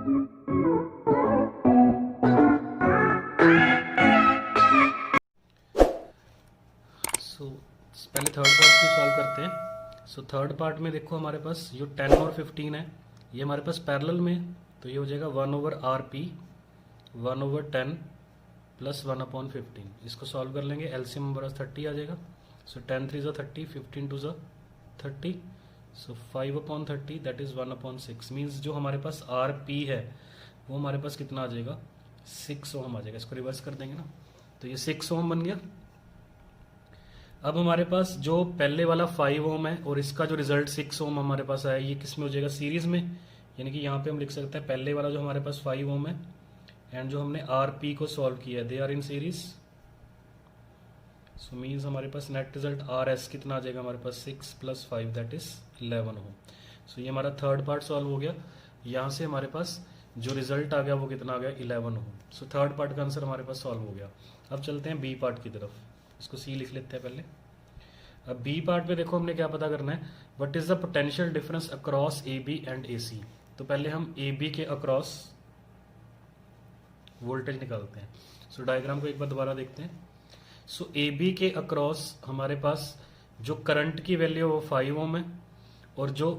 पहले third part को solve करते हैं। सो थर्ड पार्ट में देखो हमारे पास जो 10 और 15 है ये हमारे पास पैरेलल में, तो ये हो जाएगा 1/RP 1/10 प्लस 1/15। इसको सॉल्व कर लेंगे, एलसीएम हमारा 30 आ जाएगा। सो 10 3 30, 15 2 30, सो 5/30 दैट इज 1/6। मीन्स जो हमारे पास RP है वो हमारे पास कितना आ जाएगा, 6 ओम आ जाएगा। इसको रिवर्स कर देंगे ना, तो ये 6 ओम बन गया। अब हमारे पास जो पहले वाला 5 ओम है और इसका जो रिजल्ट 6 ओम हमारे पास आया, ये किस में हो जाएगा, सीरीज में। यानी कि यहाँ पे हम लिख सकते हैं पहले वाला जो हमारे पास 5 ओम है एंड जो हमने RP को सॉल्व किया है, they are in series. So means हमारे पास नेट रिजल्ट RS कितना आ जाएगा हमारे पास, 6 + 5 दैट इज 11 ओम। सो ये हमारा थर्ड पार्ट सॉल्व हो गया। यहाँ से हमारे पास जो रिजल्ट आ गया वो कितना आ गया, 11 ओम। सो थर्ड पार्ट का आंसर हमारे पास सॉल्व हो गया। अब चलते हैं बी पार्ट की तरफ। इसको सी लिख लेते हैं पहले। अब बी पार्ट में देखो हमने क्या पता करना है, what is the potential difference across AB and AC। तो पहले हम AB के अक्रॉस वोल्टेज निकालते हैं। सो डायग्राम को एक बार दोबारा देखते हैं। सो AB के अक्रॉस हमारे पास जो करंट की वैल्यू है वो 5 ओम है और जो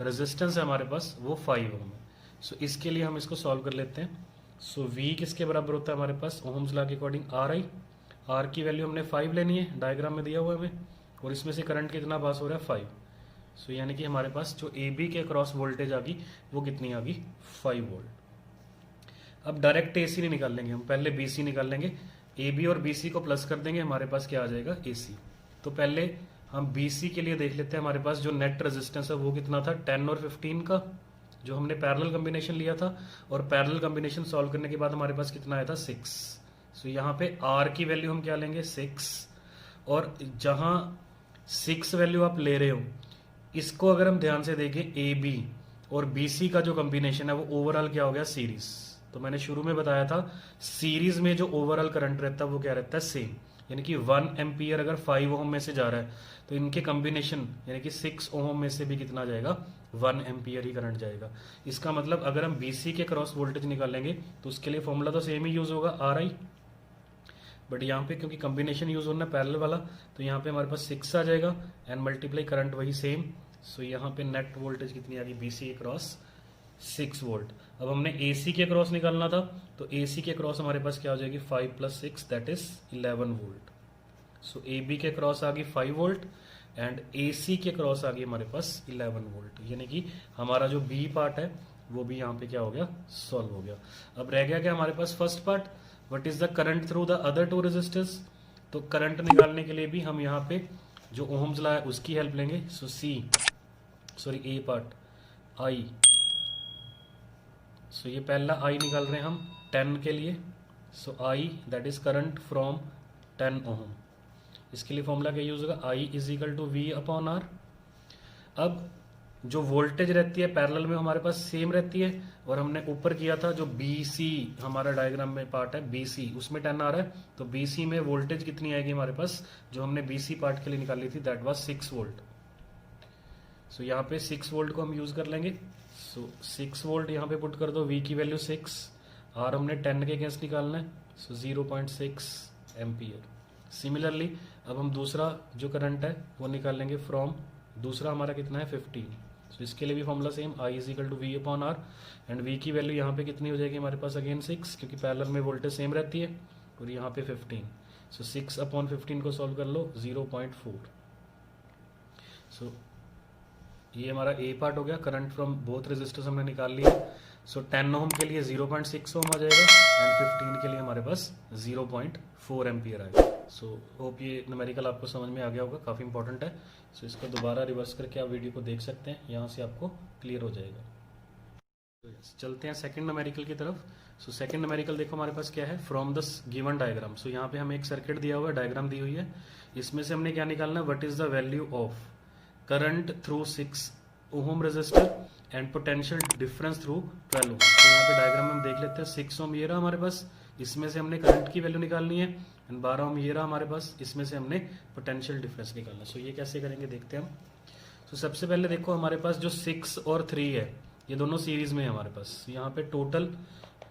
रेजिस्टेंस है हमारे पास वो 5 ओम है। सो इसके लिए हम इसको सॉल्व कर लेते हैं। सो V किसके बराबर होता है हमारे पास, ओम्स लॉ के अकॉर्डिंग RI। R की वैल्यू हमने 5 लेनी है, डायग्राम में दिया हुआ है हमें, और इसमें से करंट कितना पास हो रहा है, 5। सो यानी कि हमारे पास जो AB के क्रॉस वोल्टेज आ गई वो कितनी आ गई, 5 वोल्ट। अब डायरेक्ट AC नहीं निकाल लेंगे हम, पहले BC निकाल लेंगे। AB और BC को प्लस कर देंगे, हमारे पास क्या आ जाएगा, AC। तो पहले हम BC के लिए देख लेते हैं। हमारे पास जो नेट रेजिस्टेंस है वो कितना था, 10 और 15 का, जो हमने पैरेलल कॉम्बिनेशन लिया था। और पैरेलल कॉम्बिनेशन सॉल्व करने के बाद हमारे पास कितना आया था, 6। सो यहाँ पे R की वैल्यू हम क्या लेंगे, 6। और जहां 6 वैल्यू आप ले रहे हो, इसको अगर हम ध्यान से देखें, AB और BC का जो कॉम्बिनेशन है वो ओवरऑल क्या हो गया, सीरीज। तो मैंने शुरू में बताया था सीरीज में जो ओवरऑल करंट रहता है वो क्या रहता है, सेम। यानी कि 1 एम्पियर अगर 5 ओम में से जा रहा है तो इनके कॉम्बिनेशन यानी कि 6 ओम में से भी कितना जाएगा, 1 एम्पियर ही करंट जाएगा। इसका मतलब अगर हम BC के क्रॉस वोल्टेज निकालेंगे तो उसके लिए फॉर्मूला तो सेम ही यूज होगा, RI। बट यहाँ पे क्योंकि कॉम्बिनेशन यूज होना है पैरेलल वाला, तो यहाँ पे हमारे पास 6 आ जाएगा एंड मल्टीप्लाई करंट वही सेम। सो यहाँ पे नेट वोल्टेज कितनी आ गई, BC के क्रॉस 6 वोल्ट। अब हमने AC के क्रॉस निकालना था, तो AC के क्रॉस हमारे पास क्या हो जाएगी, 5 + 6 that is 11 volt. So AB के क्रॉस आ गई 5 वोल्ट एंड AC के क्रॉस आ गई हमारे पास 11 वोल्ट। यानी कि हमारा जो B पार्ट है वो भी यहाँ पे क्या हो गया, सॉल्व हो गया। अब रह गया क्या हमारे पास first part, what is the current through the other two resistors. तो करंट निकालने के लिए भी हम यहाँ पे जो ओम्स लॉ है उसकी हेल्प लेंगे। सो A पार्ट I। सो ये पहला I निकाल रहे हैं हम 10 के लिए। सो I that is current from 10 ओम। इसके लिए फॉर्मूला क्या यूज होगा, I = V/R। अब जो वोल्टेज रहती है पैरेलल में हमारे पास सेम रहती है, और हमने ऊपर किया था जो BC हमारा डायग्राम में पार्ट है BC, उसमें 10 आ रहा है, तो BC में वोल्टेज कितनी आएगी हमारे पास, जो हमने BC पार्ट के लिए निकाली थी दैट वाज 6 वोल्ट। सो यहाँ पे 6 वोल्ट को हम यूज कर लेंगे। सो 6 वोल्ट यहाँ पे पुट कर दो, V की वैल्यू 6, R हमने 10 के अगेंस्ट निकालना है, सो 0.6 एम्पियर। सिमिलरली अब हम दूसरा जो करंट है वो निकाल लेंगे फ्रॉम, दूसरा हमारा कितना है 15। सो इसके लिए भी formula same, I = V/R and V की वैल्यू यहाँ पे कितनी हो जाएगी हमारे पास, अगेन 6, क्योंकि पैरेलल में वोल्टेज सेम रहती है, और यहाँ पे 15। सो 6/15 को सॉल्व कर लो, 0.4। सो ये हमारा A पार्ट हो गया, करंट फ्रॉम बोथ रेजिस्टर्स हमने निकाल लिया। सो 10 ओम के लिए 0.6 ओम आ जाएगा एंड 15 के लिए हमारे पास 0.4 एम्पियर आएगा। सो होप ये न्यूमेरिकल आपको समझ में आ गया होगा, काफ़ी इंपॉर्टेंट है। सो इसको दोबारा रिवर्स करके आप वीडियो को देख सकते हैं, यहाँ से आपको क्लियर हो जाएगा। तो चलते हैं सेकंड न्यूमेरिकल की तरफ। सो सेकंड न्यूमेरिकल देखो हमारे पास क्या है, फ्रॉम द गिवन डायग्राम। सो यहाँ पे हमें एक सर्किट दिया हुआ है, डायग्राम दी हुई है, इसमें से हमने क्या निकालना है, what is the value of current through 6 ohm resistor and potential difference through 12 ohm. तो यहाँ पे डायग्राम में हम देख लेते हैं, 6 ओम ये रहा हमारे पास, इसमें से हमने करंट की वैल्यू निकालनी है, एंड 12 ओम ये रहा हमारे पास, इसमें से हमने पोटेंशियल डिफरेंस निकालना है। सो ये कैसे करेंगे देखते हैं हम। तो सबसे पहले देखो हमारे पास जो 6 और 3 है ये दोनों सीरीज में है हमारे पास। यहाँ पे टोटल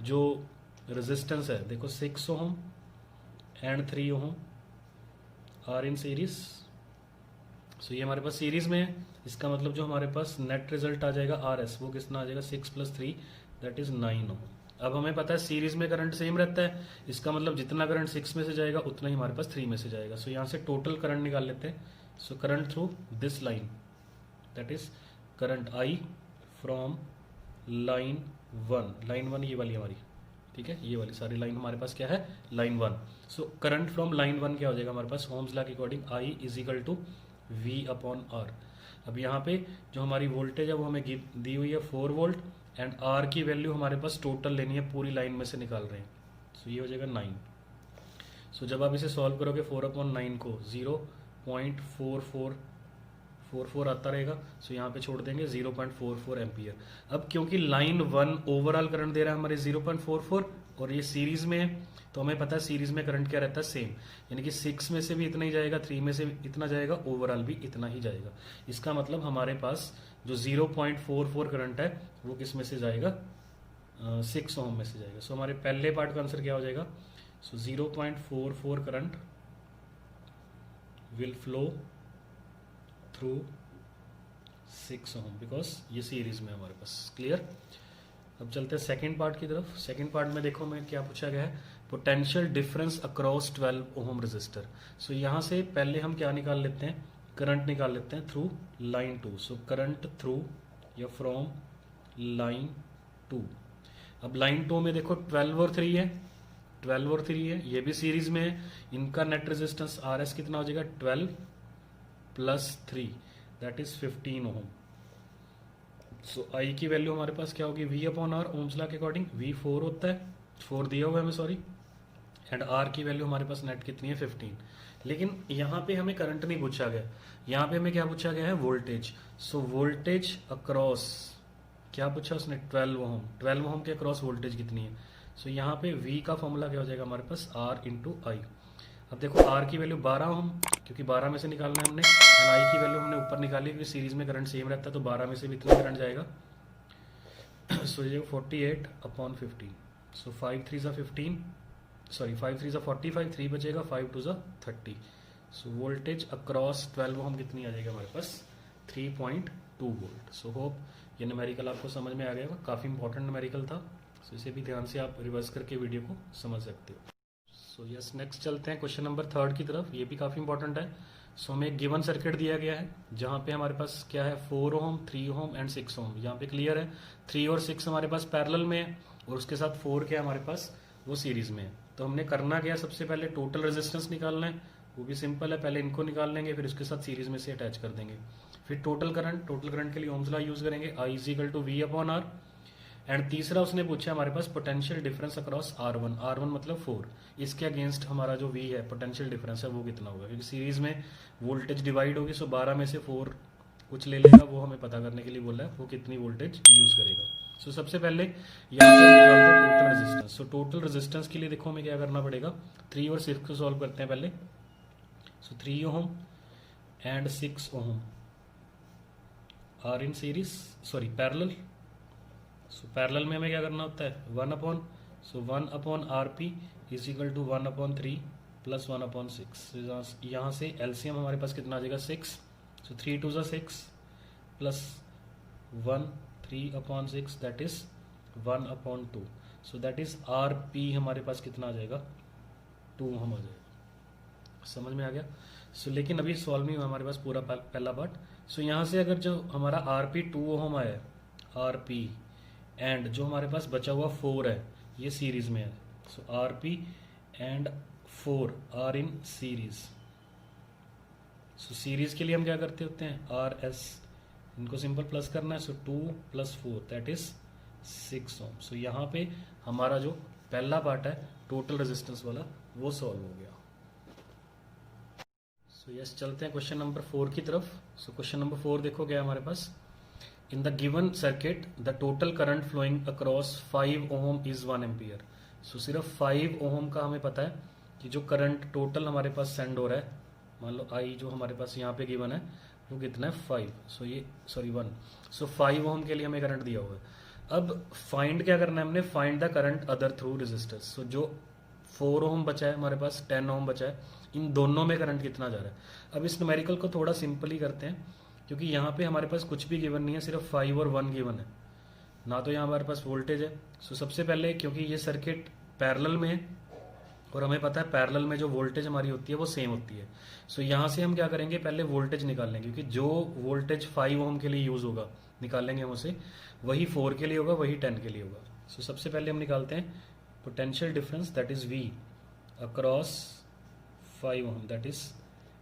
जो रेजिस्टेंस है देखो 6 ohm and 3 ohm are in series. So ये हमारे पास सीरीज में है, इसका मतलब जो हमारे पास नेट रिजल्ट आ जाएगा आर एस वो कितना आ जाएगा 6 + 3 दैट इज 9 ओम। अब हमें पता है सीरीज में करंट सेम रहता है, इसका मतलब जितना करंट 6 में से जाएगा उतना ही हमारे पास 3 में से जाएगा। सो यहाँ से टोटल करंट निकाल लेते हैं। So current through this line that is current I from line 1, line 1 ये वाली हमारी, ठीक है, ये वाली सारी लाइन हमारे पास क्या है line 1। So current from line 1 क्या हो जाएगा हमारे पास ओम्स लॉ के according I is equal to V upon R. अब यहाँ पे जो हमारी वोल्टेज है वो हमें दी हुई है 4 वोल्ट एंड आर की वैल्यू हमारे पास टोटल लेनी है, पूरी लाइन में से निकाल रहे हैं। सो ये हो जाएगा 9। सो जब आप इसे सॉल्व करोगे 4/9 को 0.4444 आता रहेगा। सो यहाँ पे छोड़ देंगे 0.44 एम्पियर। अब क्योंकि लाइन 1 ओवरऑल करंट दे रहा है हमारे 0.44 और ये सीरीज में है, तो हमें पता है सीरीज में करंट क्या रहता है सेम, यानी कि 6 में से भी इतना ही जाएगा, 3 में से भी इतना जाएगा, ओवरऑल भी इतना ही जाएगा। इसका मतलब हमारे पास जो 0.44 करंट है वो किस में से जाएगा 6 ओम में से जाएगा। सो हमारे पहले पार्ट का आंसर क्या हो जाएगा। So 0.44 current will flow through 6 ohm because ये सीरीज में हमारे पास। क्लियर। अब चलते हैं सेकंड पार्ट की तरफ। सेकंड पार्ट में देखो मैं क्या पूछा गया है, potential difference across 12 ohm resistor. So यहाँ से पहले हम क्या निकाल लेते हैं, करंट निकाल लेते हैं through line 2। So current through या फ्रॉम लाइन 2। अब लाइन 2 में देखो 12 और 3 है, 12 और 3 है, ये भी सीरीज में है। इनका नेट रेजिस्टेंस आर एस कितना हो जाएगा 12 + 3 दैट इज 15 ओम। सो आई की वैल्यू हमारे पास क्या होगी V upon R Ohm's law के अकॉर्डिंग। V 4 होता है, 4 दिया हुआ है हमें सॉरी, एंड आर की वैल्यू हमारे पास नेट कितनी है 15। लेकिन यहाँ पे हमें करंट नहीं पूछा गया, यहाँ पे हमें क्या पूछा गया है वोल्टेज। सो वोल्टेज अक्रॉस क्या पूछा उसने 12 ओम, 12 ओम के अक्रॉस वोल्टेज कितनी है। सो यहाँ पे V का फॉर्मूला क्या हो जाएगा हमारे पास R × I। अब देखो R की वैल्यू 12 ओम, क्योंकि 12 में से निकालना है हमने, एंड I की वैल्यू हमने ऊपर निकाली क्योंकि सीरीज में करंट सेम रहता है, तो 12 में से भी इतना करंट जाएगा। सो ये 48/15। सो 5 3 ज़ा 15, सॉरी 5 3 ज़ा 45, 3 बचेगा, 5 2 ज़ा 30। सो वोल्टेज अक्रॉस 12 ओम कितनी आ जाएगी हमारे पास 3.2 वोल्ट। सो होप ये न्यूमेरिकल आपको समझ में आ गया, काफ़ी इंपॉर्टेंट न्यूमेरिकल था। सो इसे भी ध्यान से आप रिवर्स करके वीडियो को समझ सकते हो। सो यस नेक्स्ट चलते हैं क्वेश्चन नंबर 3 की तरफ। ये भी काफ़ी इंपॉर्टेंट है। सो हमें एक गिवन सर्किट दिया गया है जहाँ पे हमारे पास क्या है 4 ओम, 3 ओम एंड 6 ओम। यहाँ पे क्लियर है 3 और 6 हमारे पास पैरेलल में है और उसके साथ 4 क्या हमारे पास वो सीरीज में है। तो हमने करना क्या, सबसे पहले टोटल रेजिस्टेंस निकालना है, वो भी सिंपल है, पहले इनको निकाल लेंगे फिर उसके साथ सीरीज में से अटैच कर देंगे। फिर टोटल करंट के लिए ओम्स लॉ यूज करेंगे, I = V upon R. And तीसरा उसने पूछा हमारे पास potential difference across R1, R1 मतलब 4, इसके अगेंस्ट हमारा जो V है पोटेंशियल डिफरेंस है वो कितना होगा, क्योंकि सीरीज में वोल्टेज डिवाइड होगी। सो 12 में से 4 कुछ ले लेगा, वो हमें पता करने के लिए बोला है वो कितनी वोल्टेज यूज करेगा। सो सबसे पहले यहाँ पर निकालते हैं total resistance. So total resistance के लिए देखो हमें क्या करना पड़ेगा, 3 और 6 को सॉल्व करते हैं पहले। So 3 ohm and 6 ohm are in series, sorry parallel. So parallel में हमें क्या करना होता है 1/RP इज इक्वल टू 1/3 + 1/6। यहाँ से एलसीएम हमारे पास कितना आ जाएगा 6। सो 3 2 ज़ा 6 plus 1 3/6 that is 1/2। So that is RP हमारे पास कितना आ जाएगा 2 ओम आ जाएगा। समझ में आ गया। सो लेकिन अभी सॉल्व नहीं हुआ हमारे पास पूरा पहला पार्ट। सो यहाँ से अगर जो हमारा RP 2 ओम आया RP एंड जो हमारे पास बचा हुआ 4 है ये सीरीज में है। So RP and 4 are in series. So series के लिए हम क्या करते होते हैं RS, इनको सिंपल प्लस करना है। सो 2 + 4 दैट इज 6 ओम। सो यहाँ पे हमारा जो पहला पार्ट है टोटल रेजिस्टेंस वाला वो सॉल्व हो गया। सो यस चलते हैं क्वेश्चन नंबर 4 की तरफ। सो क्वेश्चन नंबर 4 देखो क्या है हमारे पास, in the given circuit the total current flowing across 5 ohm is 1 ampere. So सिर्फ 5 ओम का हमें पता है कि जो करंट टोटल हमारे पास सेंड हो रहा है, मान लो I जो हमारे पास यहाँ पे गिवन है वो कितना है 5, सो ये सॉरी 1, सो 5 ओम के लिए हमें करंट दिया हुआ है। अब फाइंड क्या करना है हमने, find the current other through resistors. So जो 4 ओम बचा है हमारे पास, 10 ओम बचा है, इन दोनों में करंट कितना जा रहा है। अब इस न्यूमेरिकल को थोड़ा सिंपल ही करते हैं, क्योंकि यहाँ पे हमारे पास कुछ भी गिवन नहीं है, सिर्फ 5 और 1 गिवन है, ना तो यहाँ हमारे पास वोल्टेज है। सो सबसे पहले, क्योंकि ये सर्किट पैरेलल में है और हमें पता है पैरेलल में जो वोल्टेज हमारी होती है वो सेम होती है, सो यहाँ से हम क्या करेंगे, पहले वोल्टेज निकाल लेंगे, क्योंकि जो वोल्टेज 5 ओम के लिए यूज होगा निकालेंगे हम उसे, वही 4 के लिए होगा, वही 10 के लिए होगा। सो सबसे पहले हम निकालते हैं potential difference, that is V across 5 ohm, that is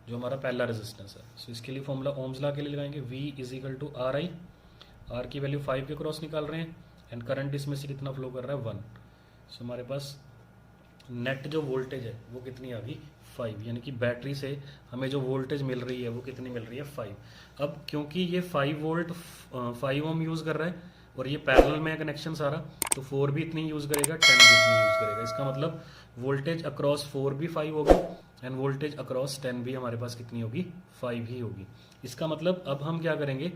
जो हमारा पहला रेजिस्टेंस है। सो इसके लिए फॉर्मूला ओम्स लॉ के लिए लगाएंगे, V is equal to R I, R की वैल्यू 5 के क्रॉस निकाल रहे हैं, एंड करंट इसमें से कितना फ्लो कर रहा है 1। सो हमारे पास नेट जो वोल्टेज है वो कितनी आ गई 5, यानी कि बैटरी से हमें जो वोल्टेज मिल रही है वो कितनी मिल रही है 5। अब क्योंकि ये 5 वोल्ट 5 ओम यूज कर रहा है और ये पैरेलल में है कनेक्शन सारा, तो 4 भी इतनी यूज करेगा, 10 भी इतनी यूज करेगा। इसका मतलब वोल्टेज अक्रॉस 4 भी 5 होगी एंड वोल्टेज अक्रॉस 10 भी हमारे पास कितनी होगी 5 ही होगी। इसका मतलब अब हम क्या करेंगे,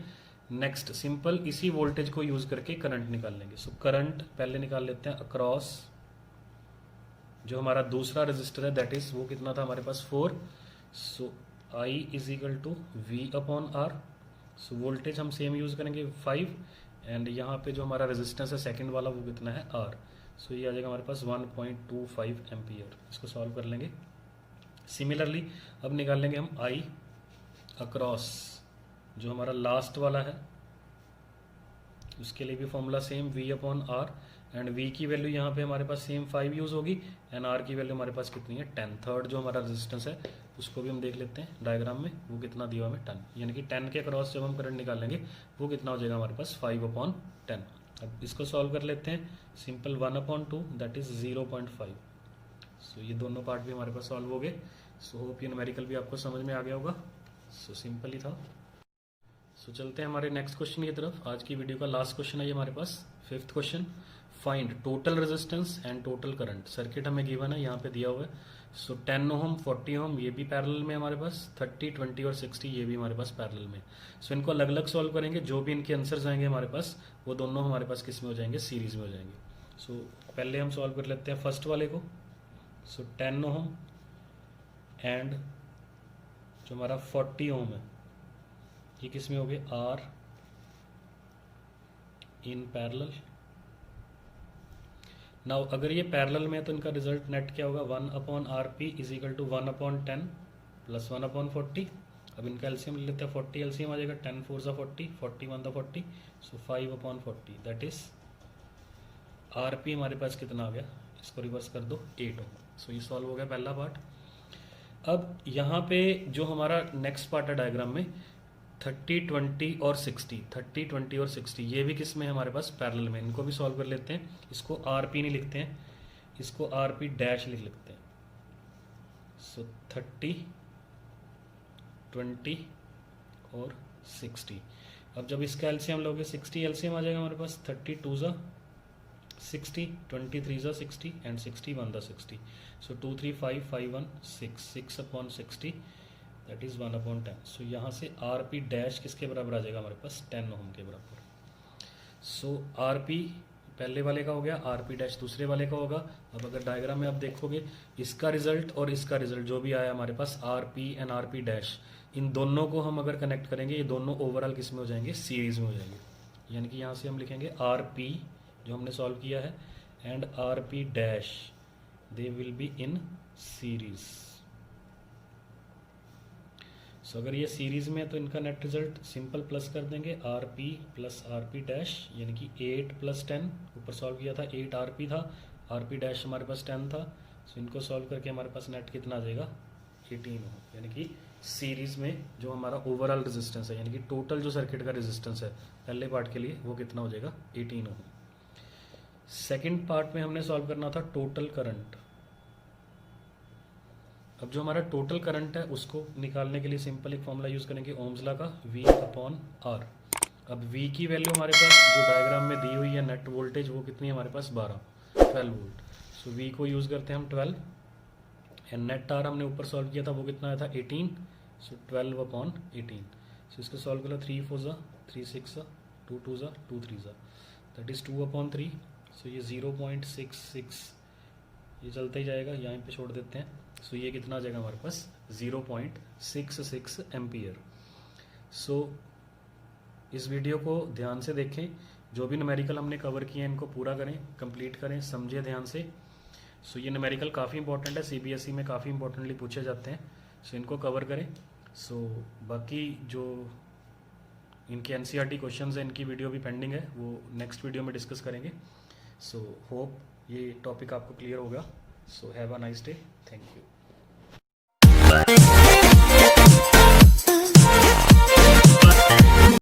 नेक्स्ट सिंपल इसी वोल्टेज को यूज करके करंट निकाल लेंगे। सो करंट पहले निकाल लेते हैं अक्रॉस जो हमारा दूसरा रेजिस्टर है, दैट इज वो कितना था हमारे पास 4। So I is equal to V upon R। So voltage हम सेम यूज करेंगे 5, एंड यहाँ पे जो हमारा रेजिस्टेंस है सेकंड वाला वो कितना है R। सो ये आ जाएगा हमारे पास 1.25 एम्पियर। इसको सॉल्व कर लेंगे। सिमिलरली अब निकाल लेंगे हम I अक्रॉस जो हमारा लास्ट वाला है, उसके लिए भी formula same V upon R, and V की वैल्यू यहाँ पे हमारे पास सेम 5 यूज होगी, एंड R की वैल्यू हमारे पास कितनी है 10। थर्ड जो हमारा रेजिस्टेंस है उसको भी हम देख लेते हैं डायग्राम में, वो कितना दिया हुआ हमें 10, यानी कि 10 के क्रॉस जब हम करंट निकालेंगे वो कितना हो जाएगा हमारे पास 5 अपॉन 10। अब इसको सॉल्व कर लेते हैं, सिंपल 1 अपॉन 2 दैट इज 0.5। सो ये दोनों पार्ट भी हमारे पास सॉल्व हो गए। सो होप ये न्यूमेरिकल भी आपको समझ में आ गया होगा। सो सिंपल ही था। सो चलते हैं हमारे नेक्स्ट क्वेश्चन की तरफ। आज की वीडियो का लास्ट क्वेश्चन है ये हमारे पास, 5th question. Find total resistance and total current. Circuit हमें गिवन है, यहाँ पे दिया हुआ है। सो 10 ओम 40 ओम ये भी पैरेलल में हमारे पास, 30 20 और 60 ये भी हमारे पास पैरेलल में। सो इनको अलग अलग सॉल्व करेंगे, जो भी इनके आंसर्स आएंगे हमारे पास वो दोनों हमारे पास किस में हो जाएंगे, सीरीज में हो जाएंगे। सो पहले हम सॉल्व कर लेते हैं फर्स्ट वाले को। सो 10 ओम एंड जो हमारा 40 ओम है ये किस में हो गए, आर इन पैरेलल। नाउ अगर ये पैरेलल में है तो इनका रिजल्ट नेट क्या होगा, 1 upon R P is equal to 1 upon 10 plus 1 upon 40। अब इनका एलसीएम ले लेते हैं, 40 एलसीएम आ जाएगा, 10 4 सा 40, 41 the 40, so 5 upon 40 that is R P हमारे पास कितना आ गया, इसको रिवर्स कर दो 8 ओम। सो ये सॉल्व हो गया पहला पार्ट। अब यहाँ पे जो हमारा नेक्स्ट पार्ट है डायग्राम में 30 20 और 60, 30 20 और 60 ये भी किस में है हमारे पास, पैरेलल में। इनको भी सॉल्व कर लेते हैं। इसको आर पी नहीं लिखते हैं, इसको आर पी डैश लिख लेते हैं। सो 30 20 और 60। अब जब इसका एलसीएम लोगे 60 एलसीएम आ जाएगा हमारे पास, 30 2 ज़ा 60, 20 3 ज़ा 60 एंड 60 1 ज़ा 60। सो 2 3 5 5 1 6, 6 अपॉन 60 दैट इज 1 अपॉन 10। सो यहाँ से आर पी डैश किसके बराबर आ जाएगा हमारे पास, 10 ओम के बराबर। सो आर पी पहले वाले का हो गया, आर पी डैश दूसरे वाले का होगा। अब अगर डायग्राम में आप देखोगे इसका रिजल्ट और इसका रिजल्ट जो भी आया हमारे पास R P and R P dash, इन दोनों को हम अगर कनेक्ट करेंगे ये दोनों ओवरऑल किस में हो जाएंगे, सीरीज में हो जाएंगे। यानी कि यहाँ से हम लिखेंगे आर पी जो हमने सॉल्व किया है and R P dash they will be in series. So अगर ये सीरीज में है तो इनका नेट रिजल्ट सिंपल प्लस कर देंगे, R P plus are P dash, यानी कि 8 प्लस 10 ऊपर सॉल्व किया था, 8 आर पी था, आर पी डैश हमारे पास 10 था। सो इनको सॉल्व करके हमारे पास नेट कितना आ जाएगा 18 ओम, यानी कि सीरीज में जो हमारा ओवरऑल रेजिस्टेंस है, यानी कि टोटल जो सर्किट का रेजिस्टेंस है पहले पार्ट के लिए वो कितना हो जाएगा 18 ओम। सेकेंड पार्ट में हमने सॉल्व करना था टोटल करंट। अब जो हमारा टोटल करंट है उसको निकालने के लिए सिंपल एक फॉर्मूला यूज करेंगे ओम्स लॉ का, V अपॉन R। अब V की वैल्यू हमारे पास जो डायग्राम में दी हुई है नेट वोल्टेज वो कितनी है हमारे पास 12 वोल्ट। सो V को यूज करते हैं हम 12 एंड नेट R हमने ऊपर सॉल्व किया था वो कितना आया था 18। सो 12 अपॉन 18 सो इसको सॉल्व करो, 3 4 ज़ा 3 6 ज़ा 2 2 ज़ा 2 3 ज़ा, दैट इज़ 2/3। सो ये 0.66 ये चलता ही जाएगा, यहाँ पे छोड़ देते हैं। सो ये कितना आ जाएगा हमारे पास 0.66 एम्पियर। सो इस वीडियो को ध्यान से देखें, जो भी न्यूमेरिकल हमने कवर किए हैं इनको पूरा करें, कंप्लीट करें, समझें ध्यान से। सो ये न्यूमेरिकल काफ़ी इंपॉर्टेंट है, सीबीएसई में काफ़ी इंपॉर्टेंटली पूछे जाते हैं। सो इनको कवर करें। सो बाकी जो इनके एनसीईआरटी क्वेश्चंस हैं इनकी वीडियो भी पेंडिंग है, वो नेक्स्ट वीडियो में डिस्कस करेंगे। सो होप ये टॉपिक आपको क्लियर होगा। So have a nice day, thank you.